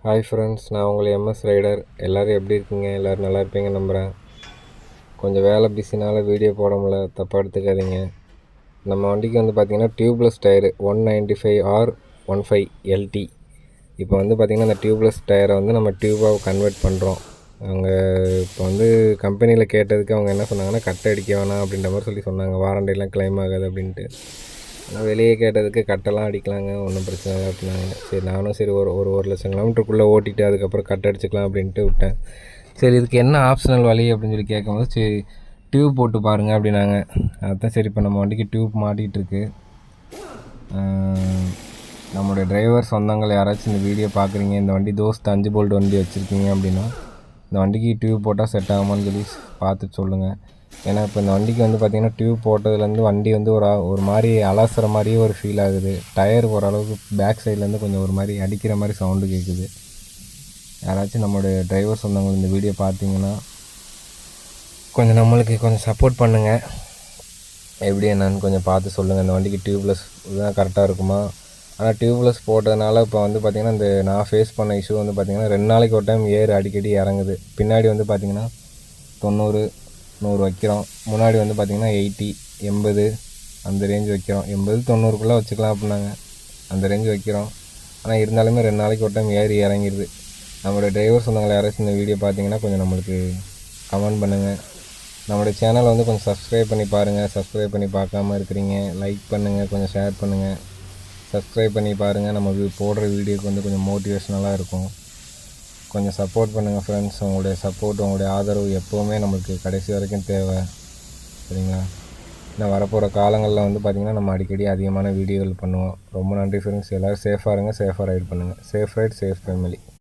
Hi friends, நான் உங்கள் MS rider. எல்லோரும் எப்படி இருக்கீங்க? எல்லோரும் நல்லா இருப்பீங்க நம்புகிறேன். கொஞ்சம் வேலை பிஸினால் வீடியோ போட முடியல, தப்பாக எடுத்துக்காதீங்க. நம்ம வண்டிக்கு வந்து பார்த்திங்கன்னா டியூப்லெஸ் டயரு 195R15LT. இப்போ வந்து பார்த்திங்கன்னா அந்த டியூப்லெஸ் டயரை வந்து நம்ம டியூபாக கன்வெர்ட் பண்ணுறோம். அவங்க இப்போ வந்து கம்பெனியில் கேட்டதுக்கு அவங்க என்ன சொன்னாங்கன்னா, கட்டை அடிக்க வேணாம் அப்படின்ற மாதிரி சொன்னாங்க. வாரண்டிலாம் கிளைம் ஆகாது அப்படின்ட்டு. ஆனால் வெளியே கேட்டதுக்கு கட்டெல்லாம் அடிக்கலாங்க, ஒன்றும் பிரச்சனை இல்லை அப்படின்னாங்க. சரி, நானும் சரி ஒரு லட்சம் கிலோமீட்டருக்குள்ளே ஓட்டிட்டு அதுக்கப்புறம் கட் அடிச்சுக்கலாம் அப்படின்ட்டு விட்டேன். சரி, இதுக்கு என்ன ஆப்ஷனல் வழி அப்படின்னு சொல்லி கேட்கும்போது, சரி டியூப் போட்டு பாருங்கள் அப்படின்னாங்க. அதுதான் சரி, இப்போ நம்ம வண்டிக்கு டியூப் மாட்டிகிட்டு இருக்கு. நம்மளுடைய டிரைவர் சொந்தங்கள் யாராச்சும் இந்த வீடியோ பார்க்குறீங்க, இந்த வண்டி தோஸ்த் 5 போல்ட் வண்டி வச்சுருக்கீங்க அப்படின்னா இந்த வண்டிக்கு டியூப் போட்டால் செட் ஆகுமான்னு சொல்லி பார்த்துட்டு சொல்லுங்கள். ஏன்னா இப்போ இந்த வண்டிக்கு வந்து பார்த்திங்கன்னா டியூப் போட்டதுலேருந்து வண்டி வந்து ஒரு மாதிரி அலசுற மாதிரியே ஒரு ஃபீல் ஆகுது. டயர் ஓரளவுக்கு பேக் சைட்லேருந்து கொஞ்சம் ஒரு மாதிரி அடிக்கிற மாதிரி சவுண்டு கேட்குது. யாராச்சும் நம்மளுடைய டிரைவர் சொந்தங்கள் இந்த வீடியோ பார்த்தீங்கன்னா கொஞ்சம் நம்மளுக்கு கொஞ்சம் சப்போர்ட் பண்ணுங்கள். எப்படி என்னன்னு கொஞ்சம் பார்த்து சொல்லுங்கள். இந்த வண்டிக்கு டியூப்லெஸ் தான் கரெக்டாக இருக்குமா? ஆனால் டியூப்லெஸ் போட்டதுனால இப்போ வந்து பார்த்திங்கன்னா இந்த நான் ஃபேஸ் பண்ண இஷ்யூ வந்து பார்த்திங்கன்னா 2 நாளைக்கு ஒரு டைம் ஏர் அடிக்கடி இறங்குது. பின்னாடி வந்து பார்த்திங்கன்னா 90 100 வைக்கிறோம். முன்னாடி வந்து பார்த்திங்கன்னா 80 80 அந்த ரேஞ்ச் வைக்கிறோம். 80 90க்குள்ளே வச்சுக்கலாம் அப்படின்னாங்க. அந்த ரேஞ்ச் வைக்கிறோம். ஆனால் இருந்தாலுமே 2 நாளைக்கு ஒரு டைம் ஏறி இறங்கிடுது. நம்மளுடைய டிரைவர் சொந்தங்கள் யாராச்சும் இந்த வீடியோ பார்த்தீங்கன்னா கொஞ்சம் நம்மளுக்கு கமெண்ட் பண்ணுங்கள். நம்மளுடைய சேனலை வந்து கொஞ்சம் சப்ஸ்கிரைப் பண்ணி பாருங்கள். சப்ஸ்கிரைப் பண்ணி பார்க்காம இருக்கிறீங்க, லைக் பண்ணுங்கள், கொஞ்சம் ஷேர் பண்ணுங்கள். சப்ஸ்கிரைப் பண்ணி பாருங்கள். நம்ம போடுற வீடியோக்கு வந்து கொஞ்சம் மோட்டிவேஷ்னலாக இருக்கும். கொஞ்சம் சப்போர்ட் பண்ணுங்கள் ஃப்ரெண்ட்ஸ். உங்களுடைய சப்போர்ட், உங்களுடைய ஆதரவு எப்போவுமே நம்மளுக்கு கடைசி வரைக்கும் தேவை. சரிங்களா? இன்னும் வரப்போகிற காலங்களில் வந்து பார்த்திங்கன்னா நம்ம அடிக்கடி அதிகமான வீடியோகள் பண்ணுவோம். ரொம்ப நன்றி ஃப்ரெண்ட்ஸ். எல்லோரும் சேஃபாக இருங்க, சேஃபாக ரைட் பண்ணுங்கள். Safe right, safe family.